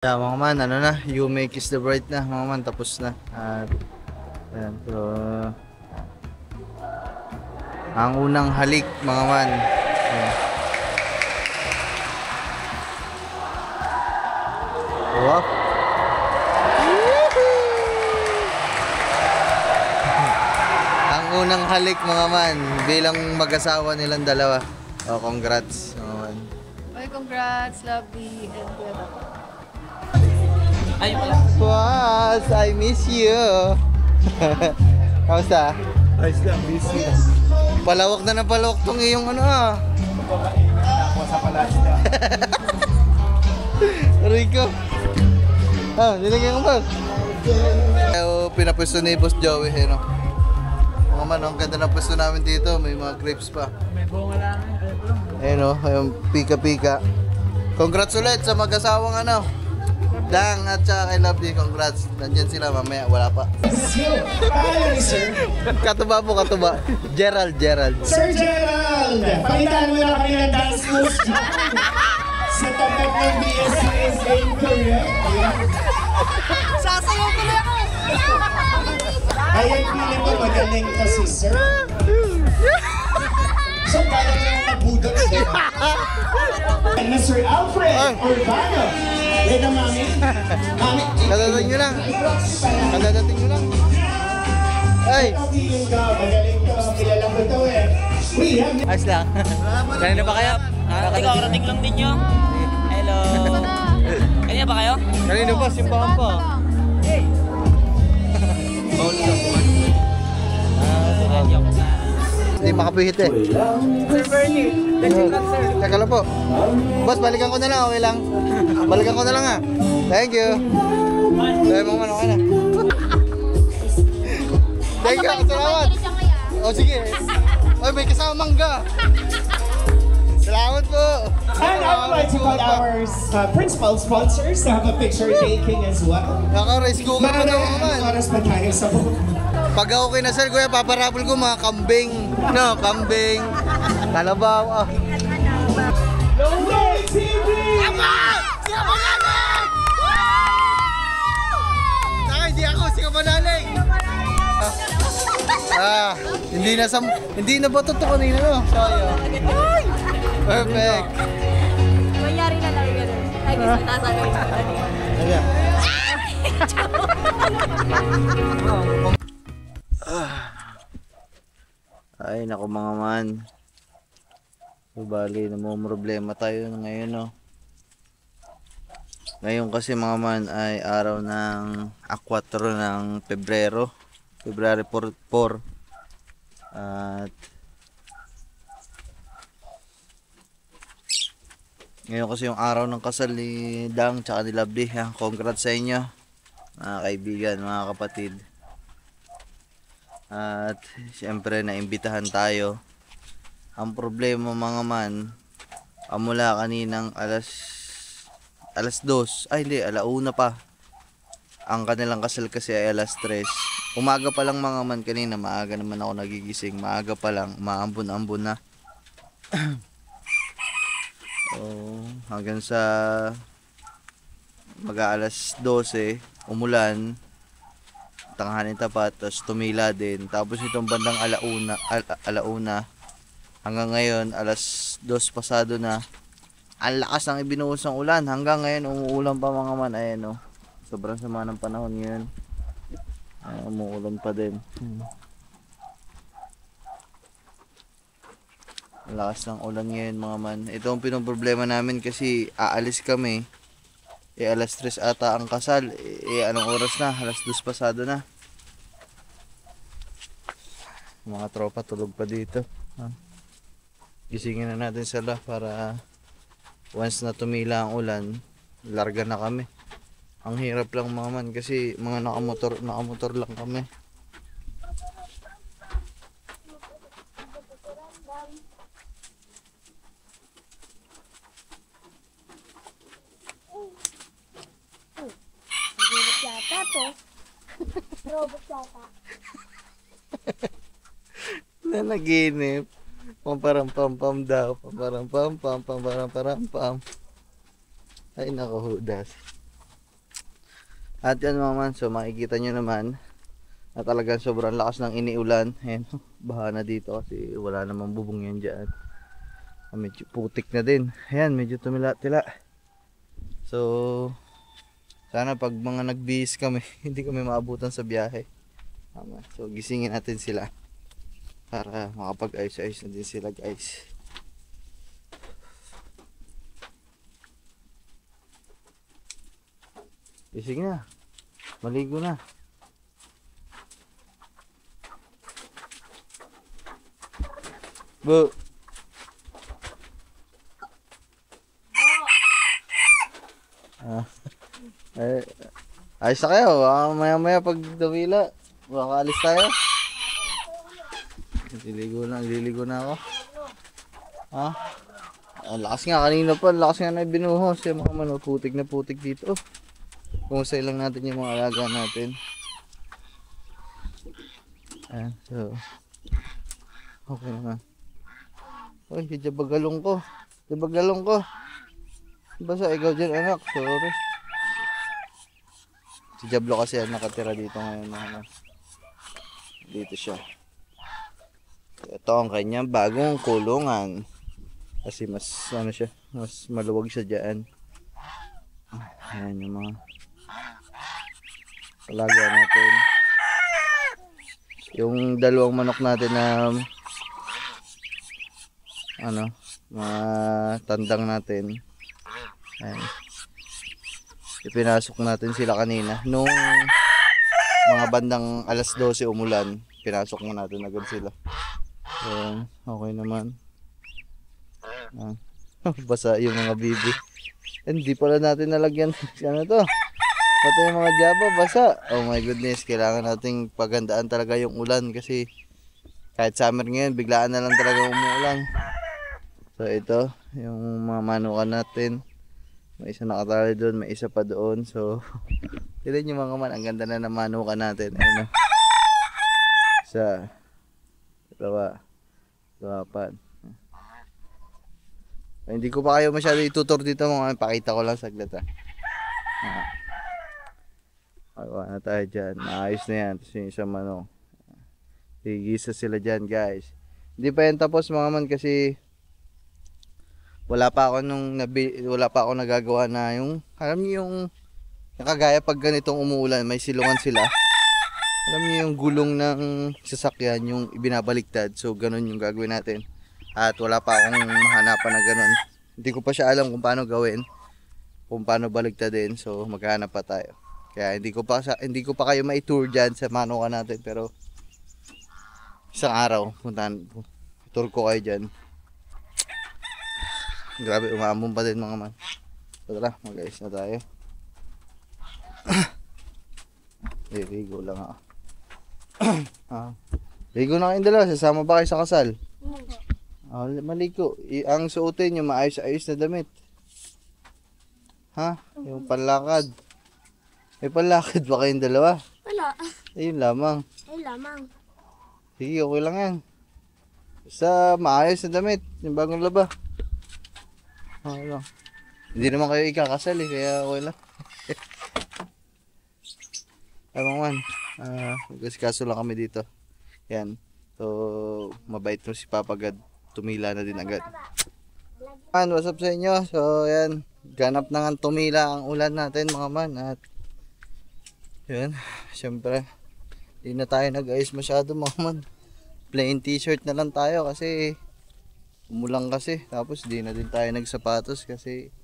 Yeah, mga man, ano na, You Make Is The Bright na, mga man, tapos na. At, ayan, so, ang unang halik, mga man. Ayan. Wow. Ang unang halik, mga man, bilang mag-asawa nilang dalawa. Oh, congrats, mga man. Oy, congrats, lovely, and Kuya. Ay, pala. Was, I miss you. Kamusta? Ayos lang, busy. Palawak na palawak tong iyong ano ah. Ako sa palasya. Rico. Ah, nilagyan ko ba? Pinapwesto ni Boss Joey, no? Mga man, ang ganda ng pwesto namin dito. May mga grapes pa. May bunga lang. Ayun o, yung pika-pika. Congrats ulit sa mag-asawang ano. Dang at saka kay Lovely, congrats. Nandyan sila, mamaya wala pa. Pangalan ni Sir? Katuba po, katuba. Gerald. Sir Gerald! Pakitaan mo na kami ng dance moves sa tapat ng BSCS game career. Sasayaw ko na ako! Ayan, pili mo magaling ka si Sir. So, parang yung magbudol siya. And Sir Alfred Urbano. Yan ang mami. Mami. Kadadating nyo lang. Kadadating nyo lang. Ay! Feeling ka, magaling ka. Kilala ko to eh. We have... Ayos lang. Kanina ba kayo? Karating lang din nyo. Hello. Kanina ba kayo? Kanino ba? Simbahan pa. Hindi makapihit eh. Sir Bernie. Legend lang, sir. Teka lang po. Boss, balikan ko na lang. Okay lang. Balikan ko na lang ha. Thank you. Dahil mga man, okay na. Thank you. Salamat. O sige. Oy, may kasama mangga. Salamat po. And I would like to call our principal sponsors to have a picture taking as well. Naka-rice cooker pa daw mga man. Oras pa tayo sa buong. Pag ako kinasal, kuya, paparapol ko mga kambing. No, kambing. Kalabaw. Loway TV! Hindi ako, si Kamanaling. Hindi na ba totoo kanina, no? Sayang. Perfect. Manyari na lang yun. Ay, gusto na sa kayo. Ayan. Ay, naku mga man. Bali, namumroblema tayo ngayon, no? Ngayon kasi mga man ay araw ng 4 ng Pebrero. February 4. At ngayon kasi yung araw ng kasal ni Dang tsaka ni Lovely. Congrats sa inyo, mga kaibigan, mga kapatid. At siyempre naimbitahan tayo. Ang problema mga man, mula kaninang alas 2, ay hindi, 1:00 pa. Ang kanilang kasal kasi ay alas 3. Umaga pa lang mga man, kanina maaga naman ako nagigising. Maaga pa lang, maambon-ambon na. Hanggang sa mag-aalas 12, umulan, tanghaling tapat, tapos tumila din. Tapos itong bandang alauna, hanggang ngayon, alas 2 pasado na. Ang lakas ng ibinuhos ng ulan. Hanggang ngayon, umuulan pa mga man. Ayan o. Sobrang sama ng panahon ngayon. Umuulan pa din. Ang lakas ng ulan ngayon mga man. Ito ang pinoproblema namin kasi aalis kami. Alas 3 ata ang kasal. Anong oras na? Alas 2 pasado na. Mga tropa tulog pa dito. Gisingin na natin sila para once na tumila ang ulan, larga na kami. Ang hirap lang mga man kasi mga nakamotor lang kami. Robot yata to. Robot yata. Nanaginip. Pamparam-pam-pam daw. Pamparam-pam-pam. Pamparam-pam-pam. Ay, nakahudas. At yan mga man, so makikita nyo naman na talagang sobrang lakas ng iniulan. Ayan, baha na dito kasi wala namang bubong yan dyan. Medyo putik na din. Ayan, medyo tumila-tila. So, sana pag mga nagbihis kami, hindi kami maabutan sa biyahe. So, gisingin natin sila para makapag-ayos-ayos na din sila guys. Gising na. Maligo na. Bu. Ayos na kayo. Maya-maya pag dumila, baka alis tayo. Liligo na ako. Ha? Ang lakas nga kanina pa. Ang lakas nga na binuhos. Yung mga man, putik na putik dito. Kumusay lang natin yung mga alaga natin. Ayan, so okay naman. Uy, jabagalong ko. Jabagalong ko. Basta ikaw dyan anak, sorry. Si Jablo kasi nakatira dito ngayon. Dito siya. Ito ang kanyang bagong kulungan. Kasi mas ano siya, mas maluwag siya dyan. Ayan yung mga alaga natin. Yung dalawang manok natin na ano, mga tandang natin. Ayan. Ipinasok natin sila kanina. Nung mga bandang alas 12 umulan, pinasok mo natin agad sila. Ayan, okay naman. Ayan. Basa yung mga bibi. Hindi pala natin nalagyan. Ano to? Pati yung mga jaba basa. Oh my goodness, kailangan nating pagandaan talaga yung ulan kasi kahit summer ngayon, biglaan na lang talaga umuulan. So ito, yung mga manukan natin. May isa nakatali doon, may isa pa doon. So, tignan nyo mga man, ang ganda na ng manukan natin. Ayun o. Isa, dalawa, apat. Hindi ko pa kayo masyado itutur dito mga man, pakita ko lang saglit ha. Magawa na tayo dyan. Maayos na yan. Tapos yung isang manok. Higisa sila dyan guys. Hindi pa yan tapos mga man kasi wala pa ako nagagawa na yung alam niyo yung nakagaya pag ganitong umuulan may silungan sila. Alam niyo yung gulong ng sasakyan yung ibinabaliktad. So ganun yung gagawin natin. At wala pa akong mahanapan na ganun. Hindi ko pa siya alam kung paano gawin. Kung paano baligtadin. So maghahanap pa tayo. Kaya hindi ko pa kayo mai-tour diyan sa manukan natin pero isang araw tour ko kayo diyan. Grabe umambon pa din mga man. So tara, mag-ayos na tayo. Ligo lang ako. Ligo na kayong dalawa, sasama ba kayo sa kasal? Maligo. Ang suotin nyo maayos-ayos na damit. Ha? Yung panlakad. May panlakad ba kayong dalawa? Wala. Ayun lamang. Ayun lamang. Sige, okay lang yan. Basta maayos na damit. Yung bagong laba. Okay lang. Hindi naman kayo ikakasal eh, kaya okay lang. Ewan man. Kaso lang kami dito. Yan. So, mabait mo si Papa God. Tumila na din agad. Man, what's up sa inyo? So, yan. Ganap na nga tumila ang ulan natin mga man. At yun, syempre hindi na tayo nag-ayos masyado mga man. Plain t-shirt na lang tayo kasi umulang kasi. Tapos di na din tayo nagsapatos kasi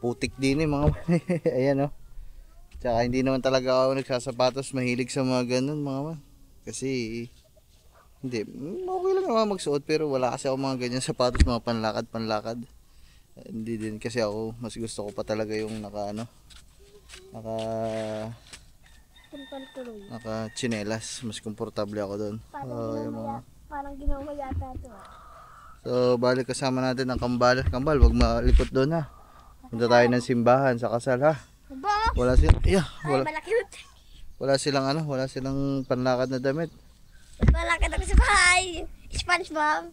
putik din eh mga man. Ayan o. Tsaka hindi naman talaga ako nagsasapatos. Mahilig sa mga ganun mga man. Kasi hindi, okay lang naman magsuot pero wala kasi ako mga ganyan sapatos, mga panlakad. Hindi din kasi ako, mas gusto ko pa talaga yung naka tsinelas, mas komportable ako doon. Parang ginawa yata ito. So balik kasama natin ang kambal, wag malikot doon ha. Punta tayo ng simbahan sa kasal ha. Wala silang panlakad na damit. Malakad ako sa bahay. SpongeBob.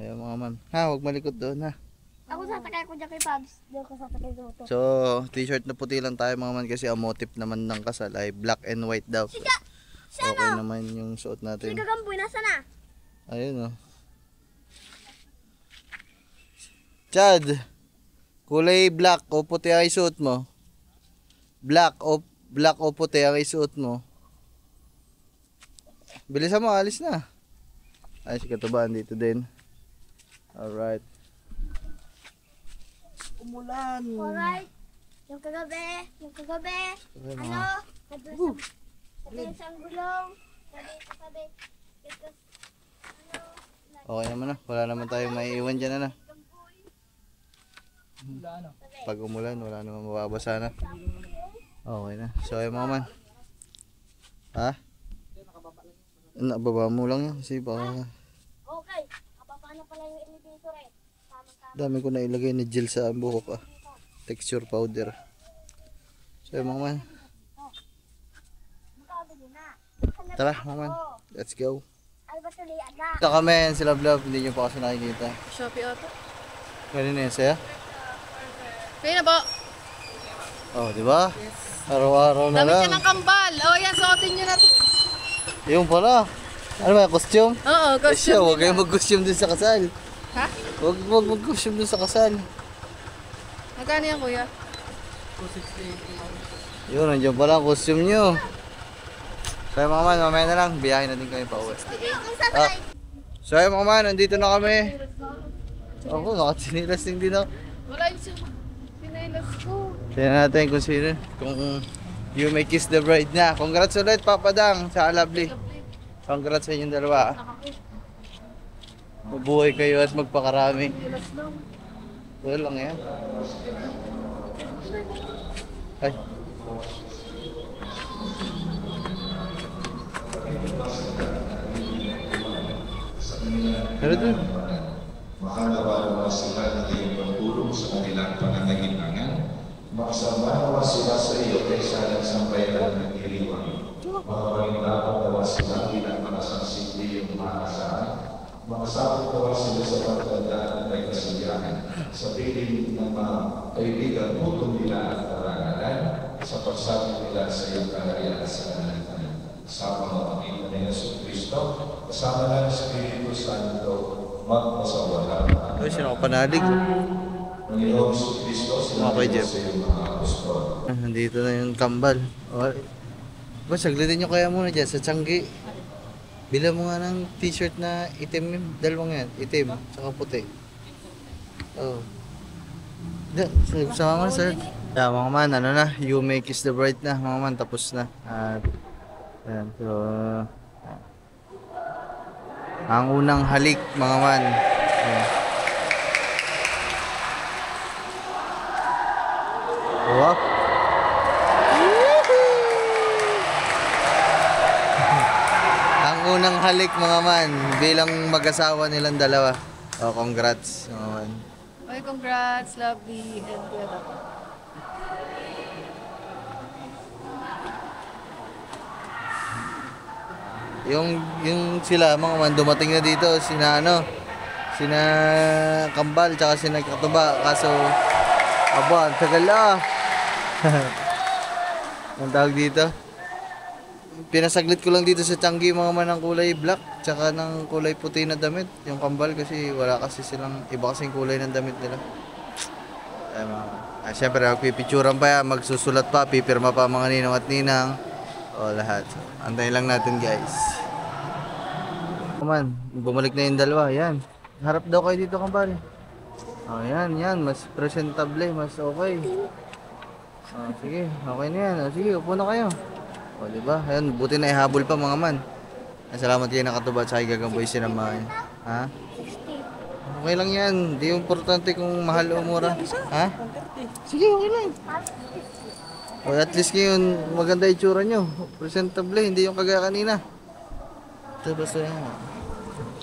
Ayan mga man. Ha, wag malikot doon ha. Ako sasakay ko dyan kay Pabs. Doon ko sasakay sa motor. So, t-shirt na puti lang tayo mga man kasi ang motif naman ng kasal ay black and white daw. Okay naman yung suot natin. Si Gagamboy, nasa na? Ayun oh. Chad, kulay black o puti ang isuot mo? Black o puti ang isuot mo? Bilisan mo, alis na. Ay, si Katubaan dito din. Alright. Umulan. Alright. Yung kagabi. Ano? Sabi sa gulong. Sabi. Ito. Okay naman na. Wala naman tayong maiiwan dyan na. Pag umulan, wala naman mababasa na. Okay na. So, ay mga man. Ha? Nababa mo lang yan. Kasi baka... Okay. Paano pala yung elevator eh? Tama-tama. Dami ko na ilagay na gel sa buhok texture powder. So mga man, tara mga man, let's go. Ito kami, si Love Love, hindi nyo pa kasi nakikita. Shopee Auto. Ganun na yun saya? Kaya na po. Oh, di ba? Araw-araw na Dami lang. siya ng kambal. O yan, suotin nyo na to. Yung pala. Ano ba, costume? Oo, Siya, costume. huwag kayong mag-costume dun sa kasal. Ha? Huwag mag-costume dun sa kasal. Magkano yan, kuya? Yun, nandiyan pala ang costume nyo. So mga man, mamaya na lang, biyahin natin kami pa uwi. So mga man, nandito na kami. Ako, nakachinilas din ako. Wala yung sinailas ko. Tignan natin kung sino. Kung you may kiss the bride na. Congrats ulit, Papa Dang, sa Lovely. Congrats sa inyong dalawa. Mabuhay kayo at magpakarami. Wala lang yan. Ay. Pero dun. Makalawa sila ng iyong pagtulong sa kanilang pangangailangan. Maksama sila sa iyo kaysa nagsampaitan ng iliwan. Makapalindapan sila bilang mga saksi iyong maasahan. Makasapot sila sa pagtandaan at may kasiyahan sa piling ng mga kaibigan putong nila at karangalan sa pagsabi nila sa iyong kaharian sa kanalitan. Sa pamamagitan ni Yesu Cristo, kasama ng Espiritu Santo, magpasawala. Ay, sino ka panalig? Panginoong Yesu Cristo, sila Okay, Jeff. sa iyong mga apostol. Nandito na yung kambal. Okay. Ba, saglitin nyo kaya muna dyan sa Tianggi. Bila mo nga ng t-shirt na itim yun. Dalawang yan. Itim. Saka puti. Oh. Sama mo na, sir. Yeah, mga man, ano na. You may kiss the bride na. Mga man, tapos na. At, ayan. So, ang unang halik, mga man. Ayan. Wow. Ang unang halik mga man bilang mag-asawa nilang dalawa. Oh, congrats mga man. Okay, congrats, Lovely, and Kuya Dapo. Yung sila mga man dumating na dito sina Kambal tsaka sina Katuba kaso aba, ang tagal na. Ang tawag dito. Pinasaglit ko lang dito sa Tianggi mga man ng kulay black tsaka ng kulay puti na damit. Yung Kambal kasi wala kasi silang iba kasing kulay ng damit nila. Siyempre magpipicturan pa yan, magsusulat pa, pipirma pa mga ninong at ninang. O lahat. So, antayin lang natin guys. Man, bumalik na yung dalawa. Yan. Harap daw kayo dito Kambal. O yan. Mas presentable, mas okay. O sige, okay na yan. O sige, upo na kayo. O diba? Ayan, buti na ihabol pa mga man. Salamat kayo nakatubad sa Gagamboy sinamahan. Ha? Okay lang yan. Di importante kung mahal o mura. Ha? Sige, okay lang. O at least ngayon, maganda yung tsura nyo. Presentable, hindi yung kagaya kanina. Ito basta yan.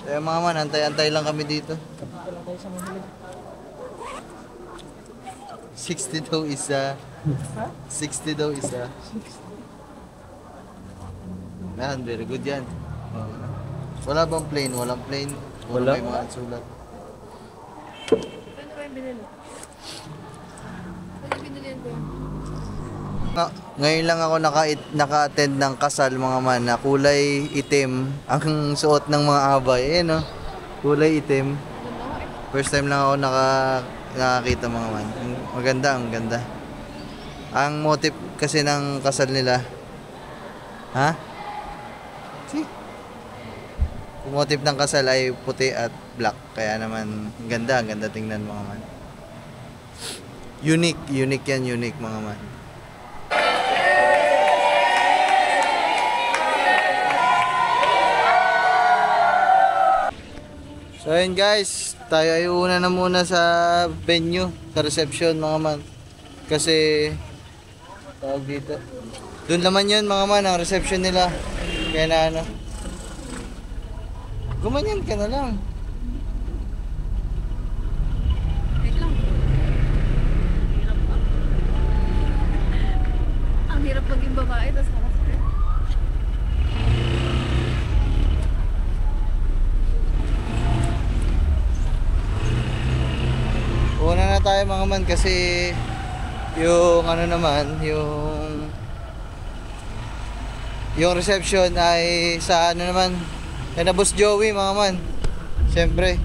Kaya mga man, antay-antay lang kami dito. 60 daw isa. 60 daw isa. Yan, very good yan. Wala bang plain? Walang plain? Wala. May mga sulat. yung binili? Ano binili ko? Ngayon lang ako naka-attend ng kasal mga man na kulay itim ang suot ng mga abay. Ayan no, kulay itim. First time lang ako nakakita mga man. Maganda, ang ganda. Ang motif kasi ng kasal nila. Ha? See? Ang motif ng kasal ay puti at black. Kaya naman, ang ganda tingnan mga man. Unique yan, unique mga man. So ayun guys, tayo ay una na muna sa venue, sa reception mga man. Kasi tawag dito. Doon naman yun mga man, ang reception nila. Kaya na ano. Gumanyan ka na lang. Wait lang. Ang hirap maging babae, tapos nakaskirt. Una na tayo mga man kasi yung ano naman, yung reception ay sa ano naman, kaya na Boss Joey mga man. Siyempre,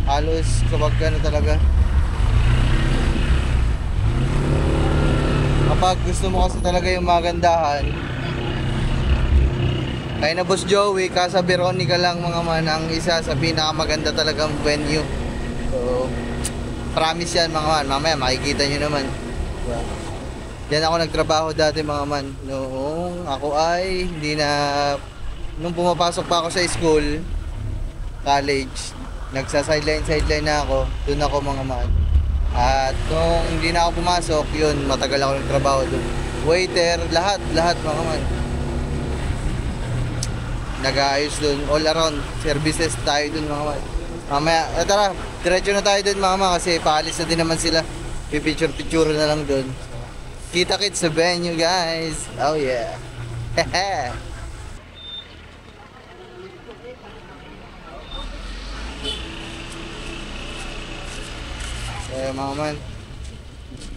halos kapag ano talaga. Kapag gusto mo kasi talaga yung magandahan, kaya na Boss Joey, Casa Veronica lang mga man ang isa sa pinakamaganda talagang venue. So, promise yan mga man, mamaya makikita nyo naman. Diyan ako nagtrabaho dati mga man. Noong ako ay nung pumapasok pa ako sa school, college, nagsa-sideline na ako. Doon ako mga man. At nung hindi na ako pumasok, yun, matagal ako nagtrabaho doon. Waiter, lahat mga man. Nag-aayos doon, all around services tayo doon mga man. Mamaya, tara, diretso na tayo doon mga man kasi paalis na din naman sila. Pipicture na lang doon. Kita-kits sa venue guys. Oh yeah. Hehe. So mga man,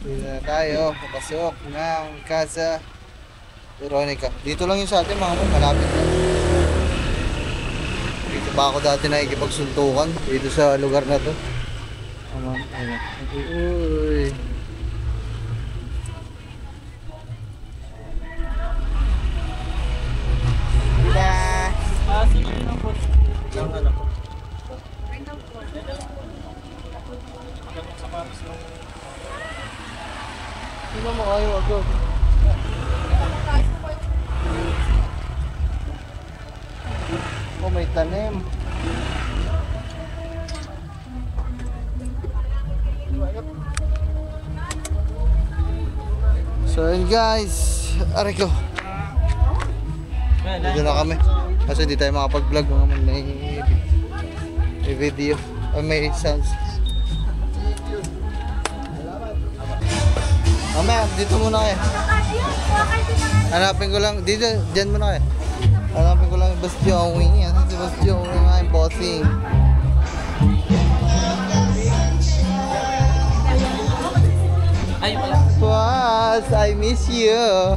dito na tayo, papasok ng Casa Veronica. Dito lang yung sa atin mga man, malapit na. Dito pa ako dati nakikipagsuntukan dito sa lugar na to. Uy. Sige lang po. Lang ano po. Sino mo kayo agad? Oh, may tanim. So yun guys, aray ko. Dito na kami. Kasi hindi tayo makapag-vlog mga man, may video, may sounds. Mamaya, dito muna kayo. Hanapin ko lang, dito, dyan muna kayo. Hanapin ko lang yung Boss Joey. Yan si Boss Joey nga yung bossing. Ayun pala. Boss, I miss you.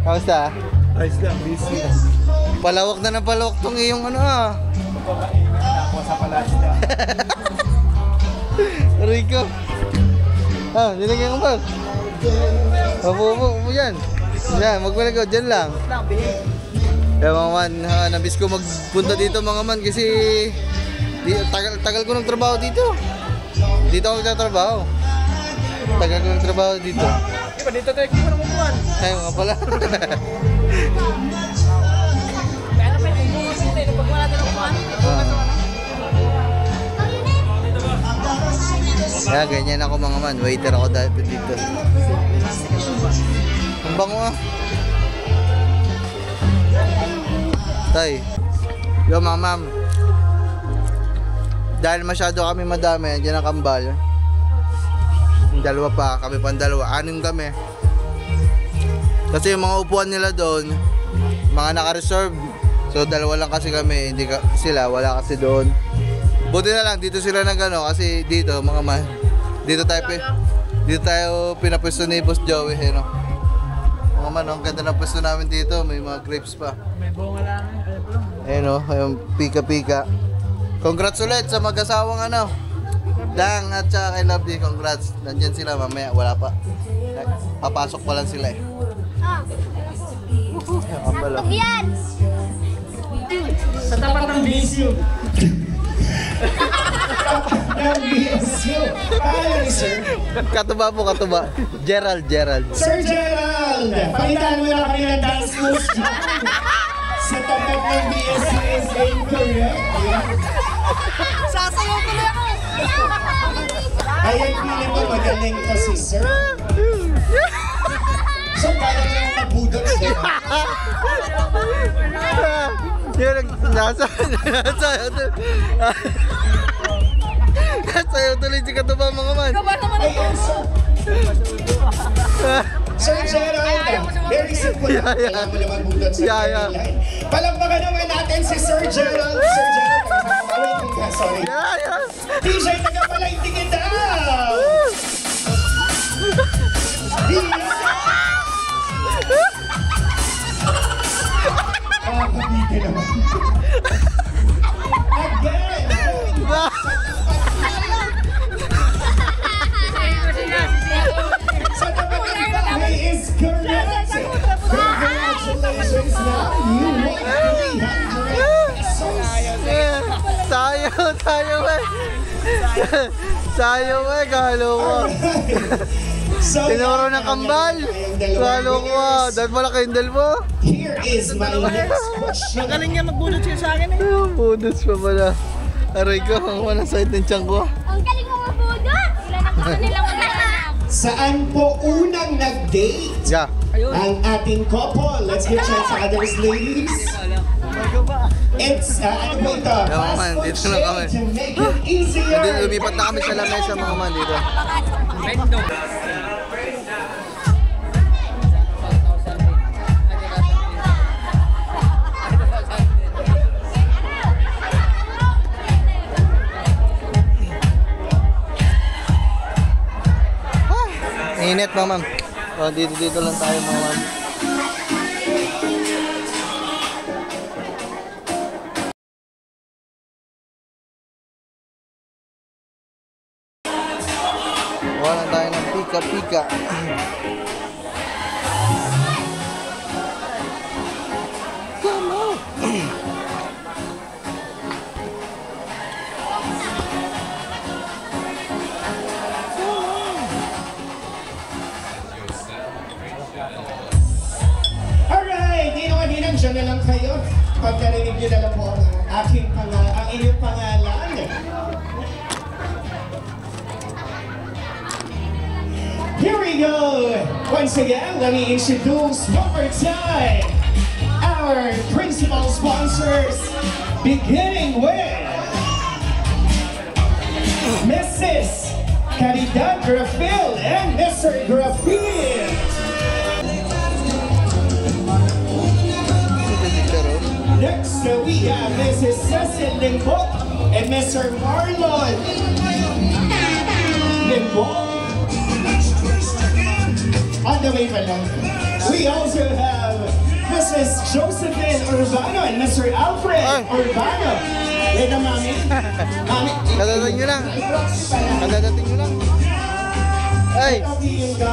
Kamusta? Ayos lang, busy. Palawak na palawak tong iyong ano ah. Ako sa palasya. Rico. Ah, nilagyan ko ba? Upo yan. Yan, magbalik ko, dyan lang. Kaya mga man, nabis ko magpunta dito mga man kasi tagal ko ng trabaho dito. Dito ako nagtatrabaho. Tagal ko ng trabaho dito. Iba dito tayo, kung ano mabuhan. Ay, mga pala. Kaya ano pa yung bukas dito eh, pag wala tayo kumahan. Kaya ganyan ako mga man, waiter ako dati dito. Ang bango ah. Tay, yo ma'am. Dahil masyado kami madami, andyan ang kambal. Dalawa pa, kami pang dalawa, 6 kami. Kasi yung mga upuan nila doon, mga naka-reserve. So dalawa lang kasi kami, hindi sila, wala kasi doon. Buti na lang dito sila nagano kasi dito mga man. Dito tayo pinapwesto ni Boss Joey, no. Mga man, ang ganda ng pwesto namin dito, may mga grapes pa. May bunga lang. Ayun no, yung pika-pika. Congrats ulit sa mag-asawang ano. Dang at saka kay Lovely, congrats. Nandiyan sila mamaya, wala pa. Papasok pa lang sila eh. Nakatog yan! Sa tapat ng BSU. Ng BSU. Hi, sir. Katuba po, katuba. Gerald. Sir Gerald, palitan mo na kami ng dance moves dyan. Sa tapat ng BSU is incorrect. Sasayaw ko na ako! Ayan, pili mo magaling kasi, sir. So, parang lang mabudot siya. Yun, nasayaw tuloy si katuba mga man. Ayan, sir. Sir Gerald, very simple. Kailangan mo lang magbudot sa line. Palagpagan naman natin si Sir Gerald. Sir Gerald, wait ka, sorry. DJ, tagapalay, tingin daw! Kapiti naman. Again! Sa tapat ng bahay is correct. Congratulations now. You won 300 pesos. Sayo eh, galo ko. So, Tinuro ng kambal. Galo ko ah. Dahil pala kindle mo. here is my next question. Magaling niya magbulot siya sa akin eh. Budos pa pala. Aray ko, ang walang side ng tiyan ko. Ang galing mo mabudot! Sila na gusto nilang maghanap. Saan po unang nag-date Yeah. ang ating couple? Let's give chance sa others, ladies. It's, ano po ito? Yeah, man, Fast dito food na chain kami. to make it easier. Lumipat na kami sa lamesa mga man dito. Init mga ma'am. Oh, dito lang tayo mga ma'am. Wala tayo ng pika-pika. Come on. Alright, dino-dinang dyan na lang kayo. Pagkarinig nyo na lang po ang inyong pangalan. Here we go! Once again, let me introduce one more time our principal sponsors, beginning with Mrs. Caridad Grafil and Mr. Grafil. Next, we have Mrs. Cecil Limbok and Mr. Marlon Limbok. On the way pa lang. We also have Mrs. Josephine Urbano and Mr. Alfred Urbano. Wait na, Mami. Mami. Kadadating nyo lang. Kadadating nyo lang. Ay! Magaling ka.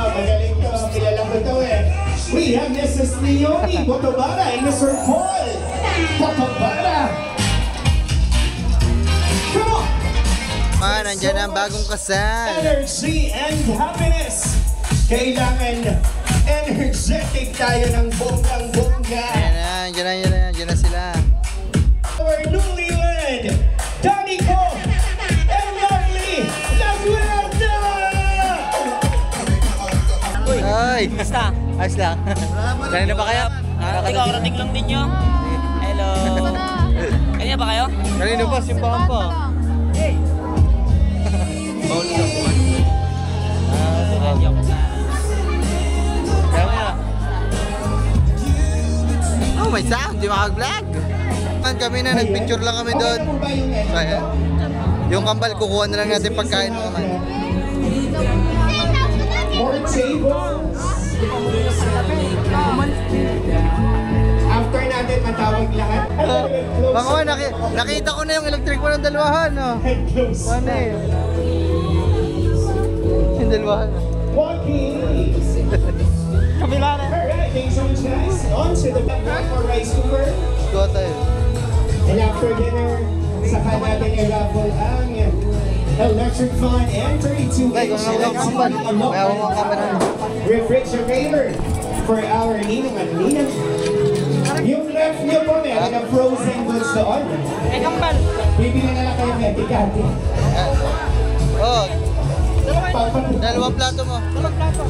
Kilala ko ito eh. We have Mrs. Leonie Botobara and Mr. Paul Botobara. Come on! Man, nandyan ang bagong kasal. Energy and happiness. Kailangan energetic tayo ng bonggang-bongga. Diyan na sila. Our newlywed, Danico and Lovely Laguerta! Ay! Basta. Ayos lang. Kanina pa kaya? Karating lang din nyo. Hello. Kanina ba kayo? Kanina pa, simbahan pa. Paul sa buwan. Oh, may sound. Di makag-vlog. Kami na, nagpicture lang kami doon. Okay po ba yung Kaya. Yung kambal, kukuha na lang natin pagkain mga man. More tables. After natin matawag lahat. Mga man, nakita ko na yung electric fan ng dalawahan. Oh. Close. Ano eh? Yung dalawahan. Walking. Alright, thanks so much guys. On to the back for rice cooker. Kuha tayo. And after dinner, saka natin i-raffle ang electric fan and 32 Ay, kung ano ang kambal. Kaya ako mga kambal na. refrigerator for our ninong at ninang. Yung left niyo po, meron na frozen goods doon. Ay, kambal. Bibili na lang kayo ng etikati. Oh, dalawang plato mo. Dalawang plato.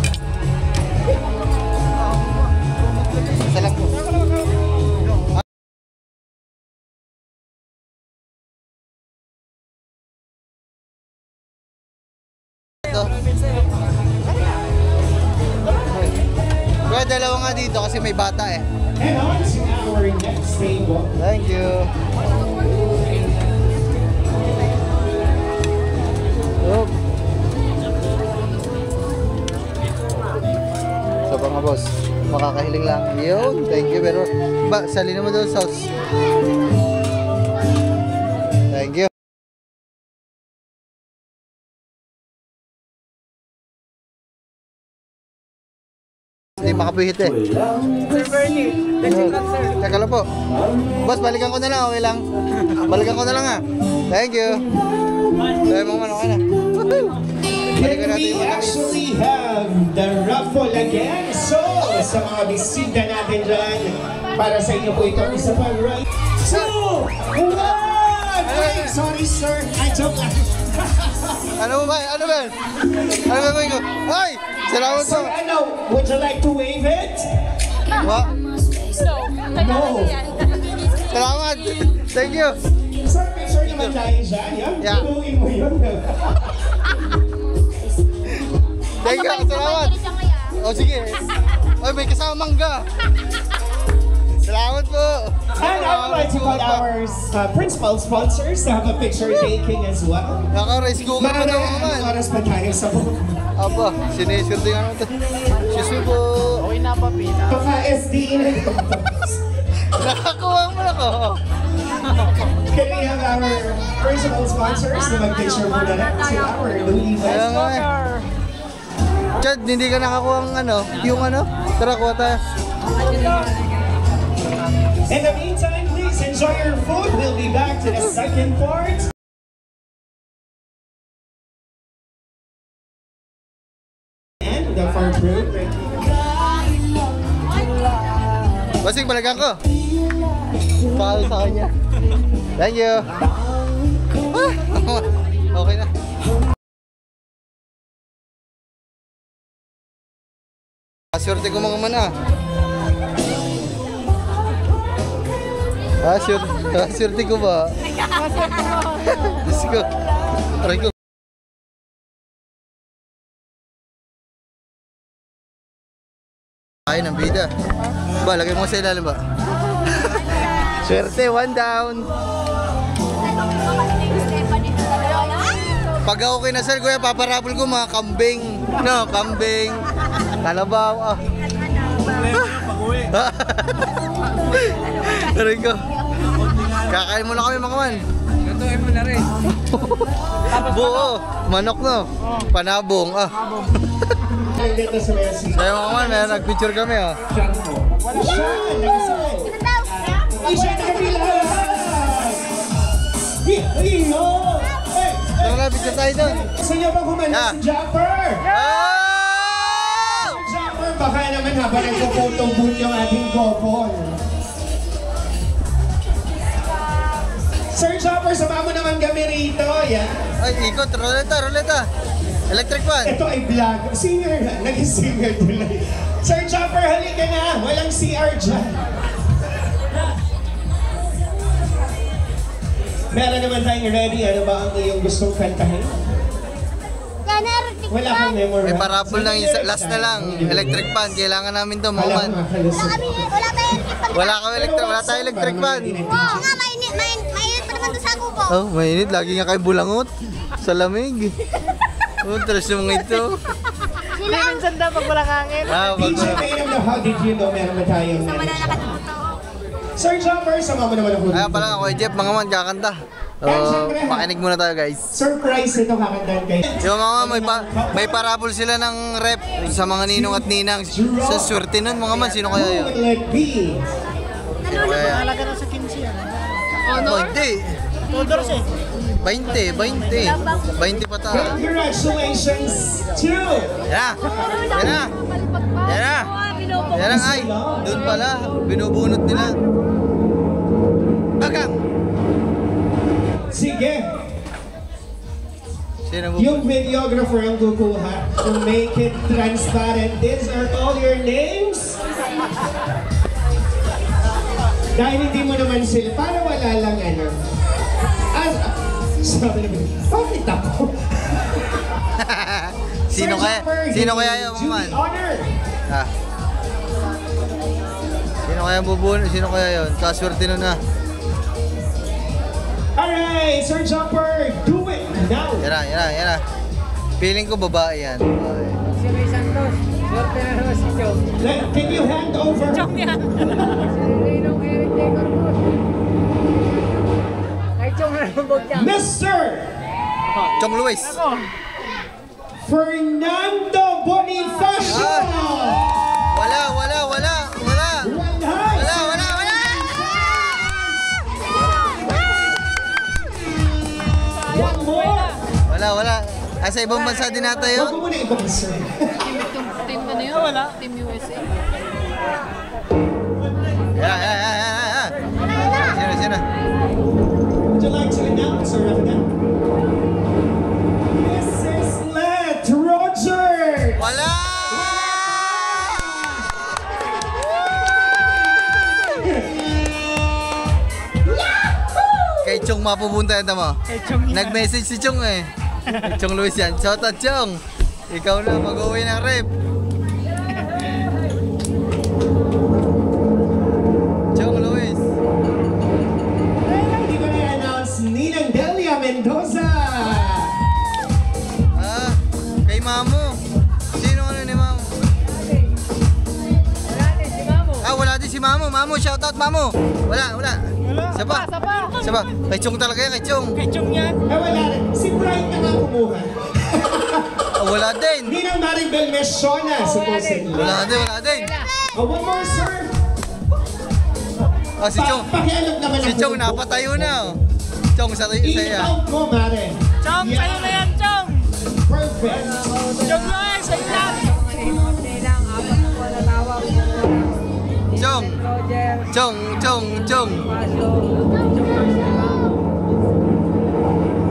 Isa lang po. Ito. Kuya, dalawa nga dito kasi may bata eh. And on to our next table. Thank you. Oh. So pa nga boss, makakahiling lang. Yun, thank you pero sali naman doon sauce. Thank you. Hindi makapihit eh. Sir Bernie, legend lang sir. Teka lang po. Boss, balikan ko na lang, okay lang. Balikan ko na lang ha. Thank you. Tayo mga man, okay na. Balikan And natin we yung matamis. actually have the raffle again. So, sa mga bisita natin dyan, para sa inyo po ito, isa pa, right? 2, 1! Wait, sorry sir, I joke lang. Ano ba? Ano ba? Ano ba ko? Ay! Salamat po! Sir, ano, would you like to wave it? What? No. Salamat! Thank you! Sir, picture naman tayo dyan. Yan, Yeah. tuloy mo yun. Thank you! Salamat! O sige. Ay, may kasama mangga. Salamat po! And I would like to call our principal sponsors to have a picture taking as well. Naka-rice cooker pa daw naman. Anong oras pa tayo sa buong? Aba, sinesure din ano ito. Excuse me po. Okay na pa, pina. Paka-SD na. Nakakuha mo na ko. Can we have our principal sponsors na mag-picture mo na lang si our Louis Kaya nga West? eh. Chad, hindi ka nakakuha ng ano? Yung ano? Tara, kuha tayo. In the meantime, please enjoy your food. We'll be back to the second part. And the farm fruit. Basing, balagan ko. Pakalo sa kanya. Thank you. Ah, okay na. Swerte ko mga man ah. Swerte ko ba? Diyos ko. Aray ko. Ay, ng bida. Ba, lagay mo sa ilalim ba? Swerte, one down. Pag ako kinasal, kuya, paparabol ko mga kambing. No, kambing. Kalabaw, ah. Aray ko. Kakain muna kami mga man. Lutuin mo na rin. Buo, manok no. Panabong, ah. Dito sa Messi. Sayo mga man, may nagpicture kami ah. Siya, nag-isay. Isya na kapilahan! Iyo! Hey! Tara na, picture tayo doon. Gusto niyo ba kumanda Ah. si Japper? Oh! Japper, baka naman habang nagpo-photo booth yung ating couple. Sir Japper, sama mo naman kami rito. Yan. Ay, ikot, roleta. Electric fan. Ito ay vlog. Singer na. Naging singer tuloy. Sir Japper, halika na. Walang CR dyan. Meron naman tayong ready. Ano ba ang iyong gustong kantahin? Wala kang memory. May parapol lang, isa, last na lang. Electric fan, kailangan namin to mga man. Wala tayong electric fan. Wala tayong electric fan. Oo nga, mainit pa naman doon sa kubo. Oh, mainit. Lagi nga kayo bulangot. Sa lamig. Oh, tres yung mga ito. Sila ang... Minsan daw pag walang hangin. Ah, wag DJ Maynam na how did you know meron na tayong Malalakad mo to. Sir Jumper, sama mo naman ako. Kaya pala ako kay Jeff, mga man, kakanta. Pakinig muna tayo guys. Surprise ito kakantahan kayo. Yung mga may parapol sila ng rep sa mga ninong at ninang. Sa swerte nun mga man, sino kaya yun? Let be. Sino kaya yan? Talaga na sa 15 yan. Oh, hindi. Tudors eh. 20 pa ta. Congratulations to Yan na. Yan na. Yan na ay. Doon pala. Binubunot nila. Agang. Sige. Sino mo? Yung videographer ang kukuha to make it transparent. These are all your names. Dahil hindi mo naman sila, para wala lang ano. Sabi naman, bakit ako? Sino kaya yung mga man? Honor. Ah. Sino kaya bubunot? Sino kaya yun? Kaswerte nun na. Alright, Sir Jumper, do it now. Yan na. Feeling ko babae yan. Babae. Si Ray Santos. Swerte na naman si Chong. Can you hand over? Chong yan. Si Ninong Eric J. Corpus. Kay Chong na naman niya. Mr. Chong Luis. Fernando Bonifacio. Wala. One more. Wala. Sa ibang bansa din nata Huwag yun. mo muna ibang sir. Team ano yun? Wala. Team USA. Yan. Sino? Would you like to announce or announce? Mrs. Let Roger. Wala! Kay Chong mapupunta yan tama. Nag-message si Chong eh. Chong Luis yan. Shout out Chong. Ikaw na mag-uwi ng rep. Chong Luis. Hindi ko na-announce Ninang Delia Mendoza. Ah, kay Mamo. Sino ni Mamo? Wala din si Mamo. Mamo, shout out Mamo. Wala. Saba. Kay Chong talaga yan, kay Chong. Kay Chong yan. Wala rin. Si Bright na nga kumuha. Wala din. Ninang Maribel Mesiona, supposedly. Wala din. One more, sir. Si Chong. Pakialam naman Si ako. Chong napatayo na. Chong sa iya. I-count mo, Mare. Chong, sa'yo na yan, Chong. Perfect. Chong Luis, sa'yo lang. Chong.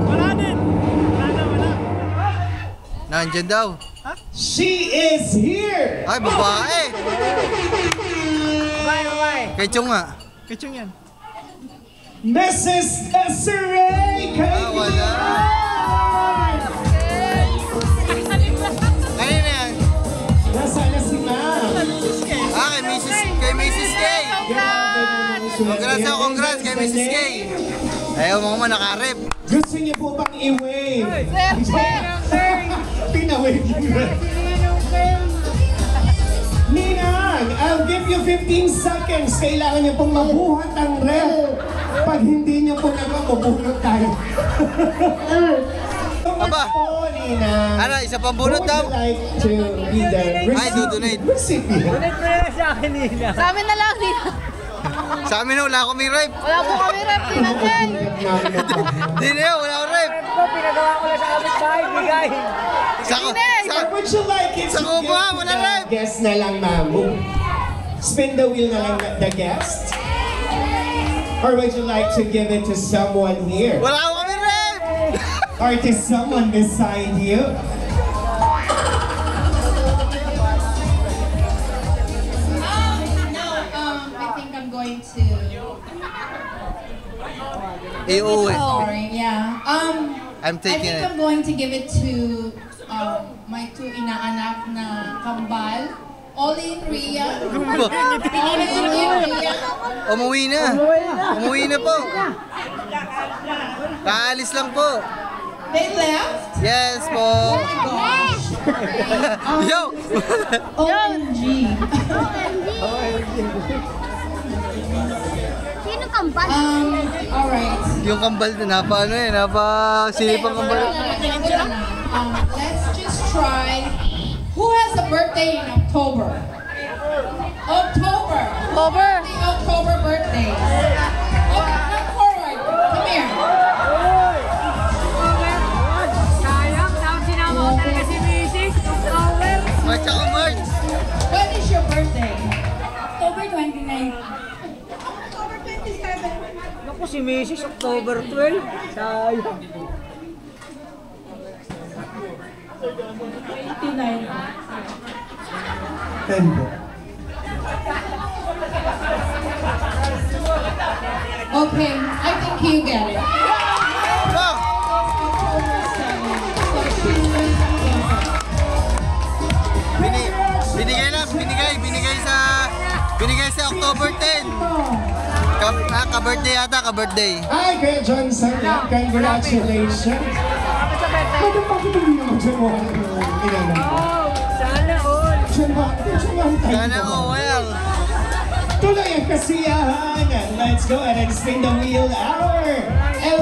Wala din. Wala. Nandiyan daw. She is here. Ay, babae. Bye. Kay Chong nga. Kay Chong yan. Mrs. Desiree Wala. Kanina yan. Nasaan na si ma'am? Kay Mrs. K. Congrats kay Mrs. K. Ayaw mga man nakarep. Gusto niyo po bang i-wave? Pinawave niyo. Ninang, I'll give you 15 seconds. Kailangan niyo pong mabuhat ang ref. Pag hindi niyo po naman, mabunot tayo. Aba. Ninang. Ano, isa pang bunot daw? Would you like to be the donate. recipient? Ulit mo na sa akin, Nina. Sa amin na lang, Nina. Sa amin wala kaming rep. Wala po kami rep, pinagyan. Di na yun, wala akong rep. Ito, pinagawa ko lang sa kapit-bahay, bigay. Or would you like it Sa to kubo, give wala to rep. the guest na lang, ma'am? Spin the wheel na lang the guest? Or would you like to give it to someone here? Wala akong kaming rep. Or to someone beside you? I think I'm going to. Iuwi. Sorry, yeah. I'm taking I think it. I'm going to give it to my two inaanak na kambal. Ollie and Rhea. Ollie and Rhea. Umuwi na po. Kaalis lang po. They left? Yes po. Oh my gosh. Yo! OMG. Sino kambal? Alright. Yung kambal na paano eh, silipang kambal. Let's just try. Who has a birthday in October? October. October birthday. Okay, come forward. Come here. Sayang, dapat sinama ko talaga si Mrs. October. At saka March. When is your birthday? October 29. October 27. Naku, si Mrs. October 12. Sayang. 29. Okay, I think you get it. Go! October 7. So she was binigay sa October 10. Ka-birthday yata, ka-birthday. Hi, Kuya Johnson. Congratulations. Ano pa kung hindi naman siya mo? Sana all. Sana ko, well. Tuloy ang kasiyahan. Let's go ahead and spin the wheel. Our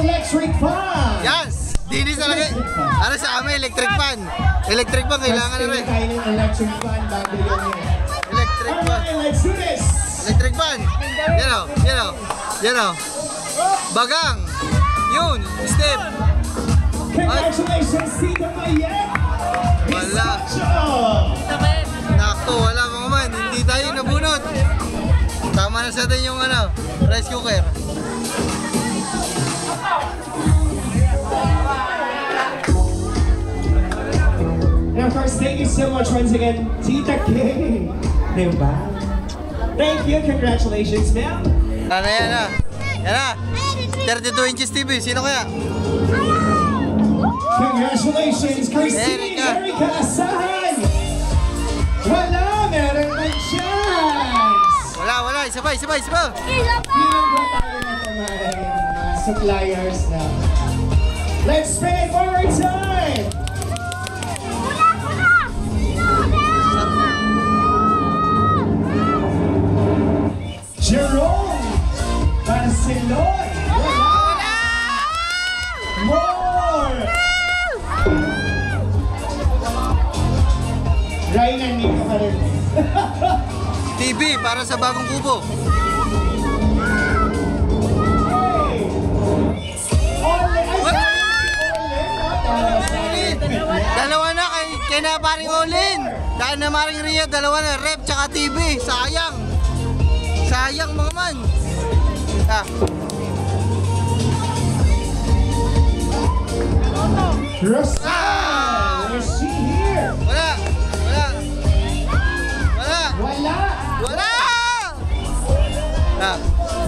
electric fan. Yes! Dinis talaga. Para sa amin, electric fan. Electric fan, kailangan na rin. Tayo ng electric fan bago yun. Electric fan. Alright, let's do this. Electric fan. Yan o, yan o. Yan o. Bagang. Yun, step. Congratulations, Tita Mayet. Wala. Nakto, wala mga man. Hindi tayo nabunot. Tama na sa atin yung rice cooker. And of course, thank you so much once again, Tita King. Diba? Thank you, congratulations, ma'am. Yan na. Yan na. 32 inches TV. Sino kaya? Congratulations, Christine Erica. Erica Asahan. Wala, meron ng chance. Wala. Isa pa. Bilang ba tayo na mga suppliers na? Let's spin it one more time. Jerome Barcelon. Wala. More. Ryan and Nico pa rin. TV para sa bagong kubo. Hey. Dalawa na kay na paring Olin. Dahil na maring Ria, dalawa na rep tsaka TV. Sayang mga man. Rosal, is she here? Wala.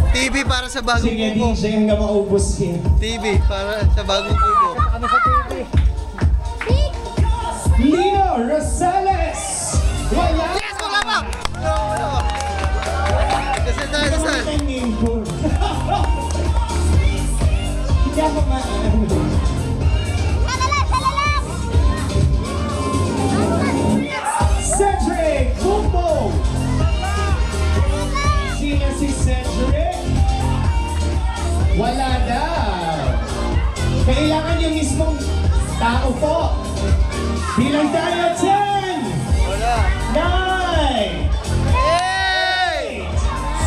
TV para sa bagong Sige, kubo. DJ, hanggang maubos yan. TV para sa bagong kubo. Lino Rosales. Wala. Yes, wala pa! Kasi tayo Ito sa... ang name ko. Hindi ako Cedric Bumbo. Sino si Cedric? Wala daw. Kailangan yung mismong tao po. Bilang tayo 10, Wala. 9, 8,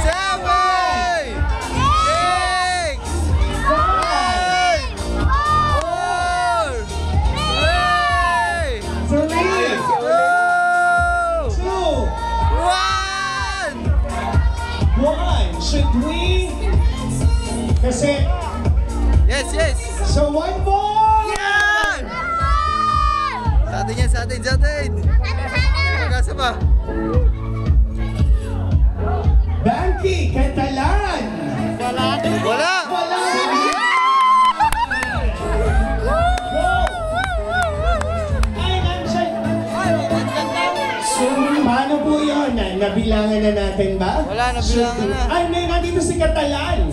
7, 6, 5, 4, 3, 3, 2, 1. 1. Should we? Kasi, Yes. so one more. Yan! Sa atin. Magkasa pa. Banky, Catalan. Wala! Wala. Ay, nandiyan. So, paano po yun? Nabilangan na natin ba? Wala, nabilangan na. Ay, may nandito si Catalan.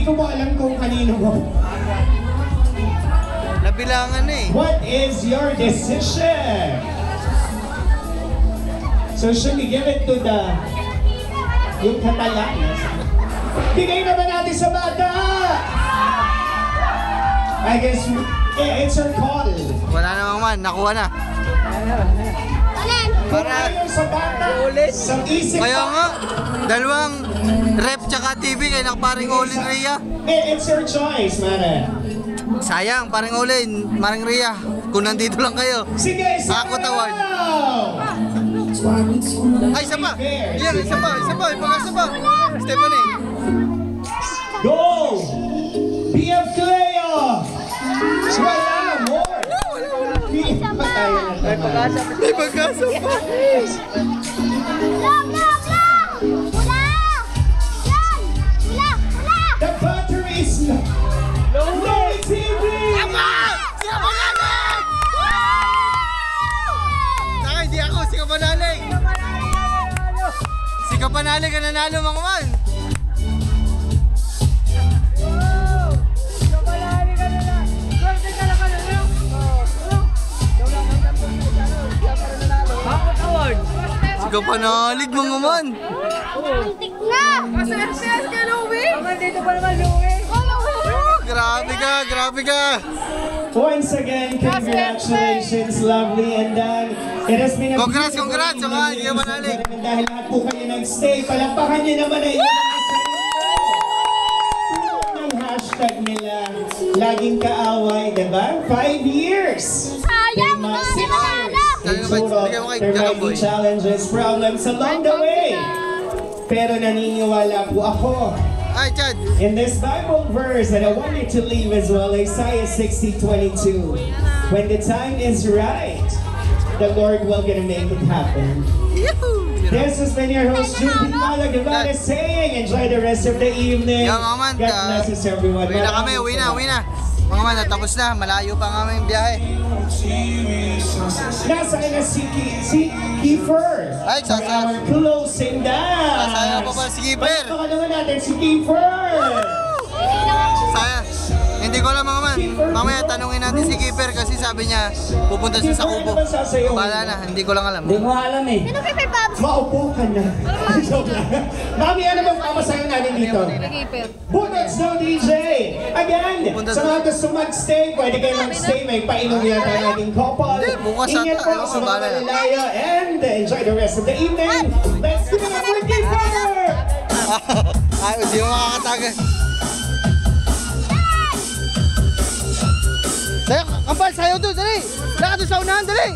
ko ba alam kung kanino mo. Nabilangan eh. What is your decision? So should we give it to yung katala? Bigay na ba natin sa bata? I guess it's your call. Wala namang man, nakuha na. Para sa bata, sa isip Kaya nga, dalawang rep tsaka TV kay nakaparing Olin Rhea. It's your choice, man. Sayang, paring Olin, maring Rhea. Kung nandito lang kayo. Sige, Ako tawad. Ay, isa pa. Yan, isa pa. Ipag-asa pa. Stephanie. Go! BF Cleo! Wala more! May pag-asa pa. The battery is low TV! Si Kapanalig! Saka hindi ako, si Kapanalig! Si Kapanalig ang nanalo mga man! Si Kapanalig mga man! Antik na! Masaya-sayas ka, Louie! Dito pa naman, Louie! Grabe ka! Once again, congratulations, lovely, and it has been a Congrats! Saka, hindi ka Kapanalig! Dahil lahat po kayo nag-stay, palakpakan niyo naman ay yung hashtag nila, laging kaaway, diba? 5 years! Sayang mo! Di ba In total, there might be challenges, problems along the way. Pero naniniwala po ako Ay, Chad! in this Bible verse that I wanted to leave as well, Isaiah 60:22. When the time is right, the Lord will gonna make it happen. This has been your host, June Malagavada, saying enjoy the rest of the evening. Yung mga man, God bless us everyone. uwi na kami, uwi na. Mga man, natapos na, malayo pa nga aming biyahe. Nasaan na si Kiefer? Ay, sasaya. Our closing dance. Sasaya pa ba si Kiefer? Baka naman natin si Kiefer. Saya. Hindi ko alam mga man. Mamaya tanungin natin si Kiefer kasi sabi niya pupunta siya sa Kubo. Bahala na, hindi ko lang alam. Hindi mo alam eh. Sino Pepe Pabs? Maupo ka na. Joke lang. Mami, ano bang pamasayo natin dito? Bunots no DJ! Again, sa mga gusto mag-stay, pwede kayo mag-stay. May painom yata nating couple. Bukas Ingat ata, po sa mga bahala. malalayo and enjoy the rest of the evening. Let's give it up for Kiefer! Ay, hindi mo makakatagal. Sayo, kampal, sayo doon, dali! Lakad doon sa unahan, dali!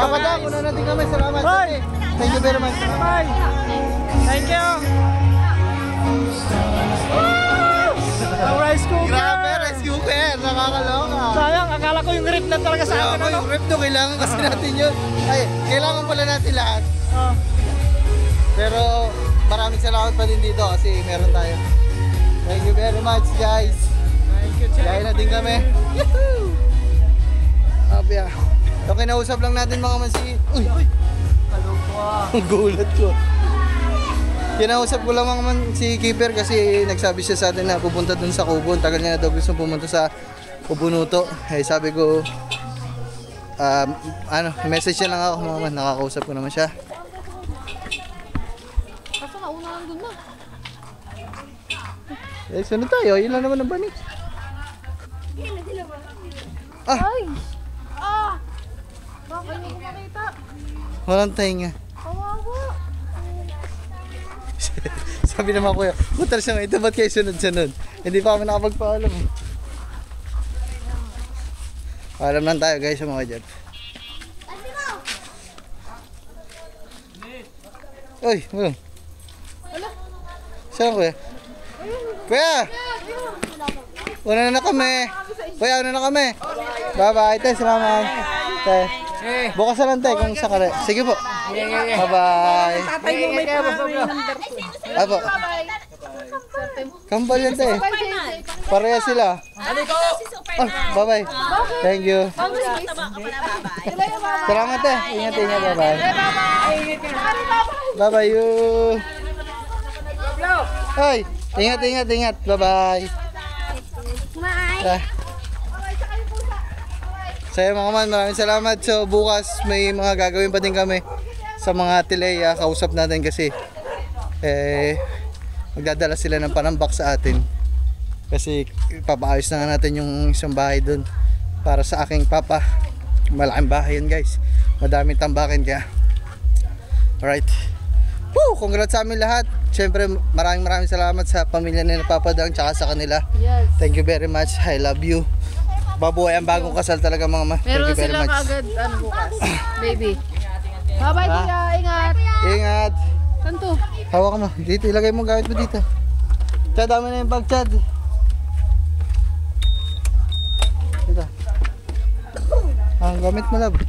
Kapadang, muna natin kami. Salamat. Bye! Thank you very much. Bye! Thank you! Ang rice cooker! Grabe, rice cooker. Nakakaloka. Sayang, akala ko yung rip na talaga sa akin. Ako yung rep to, kailangan kasi natin yun. Ay, kailangan pala natin lahat. Oh. Pero maraming salamat pa din dito kasi meron tayo. Thank you very much, guys. Thank you, Kaya na din kami. Yahoo! Abya. So, kinausap lang natin mga mansi. Uy! Ang gulat ko. Kinausap ko lang si Keeper kasi nagsabi siya sa atin na pupunta dun sa Kubo. Tagal niya na daw gusto pumunta sa Kubunuto. Eh, sabi ko, message niya lang ako mga man. Nakakausap ko naman siya. Kaso nauna lang dun na. Eh, sunod tayo. Yun lang naman ang bani. Ah! Ay! Ah! Bakit hindi ko makita? Walang tainga. Kawawa. Sabi naman kuya, butar siya ito, ba't kayo sunod-sunod? Hindi pa kami nakapagpaalam. Paalam lang tayo guys sa mga dyan. Uy, wala. Saan kuya? Kuya! Una na kami. Kuya, una na kami. Bye-bye. Tayo, salamat. Tayo. Bukas na lang tayo kung sakali. Sige po. Bye-bye. Apo. Kambal yan tayo. Pareha sila. Bye-bye. Thank you. Salamat tayo. Ingat. Bye-bye. Bye-bye you. Ay, ingat. Bye-bye. Saya mga man, maraming salamat. So bukas may mga gagawin pa din kami sa mga Tileya. Kausap natin kasi magdadala sila ng panambak sa atin. Kasi ipapaayos na nga natin yung isang bahay dun para sa aking papa. Malaking bahay yun guys. Madaming tambakin kaya. Alright. Woo! Congrats sa amin lahat. Siyempre maraming salamat sa pamilya ni Papa Dang tsaka sa kanila. Yes. Thank you very much. I love you. Babuhay ang bagong kasal talaga mga ma. Meron sila kaagad bukas. Baby. Bye-bye kuya. Ingat. Ingat. Kanto. Hawak mo. Dito ilagay mo gamit mo dito. Chad, dami na yung bag, Chad. Dito. Ang gamit mo, love.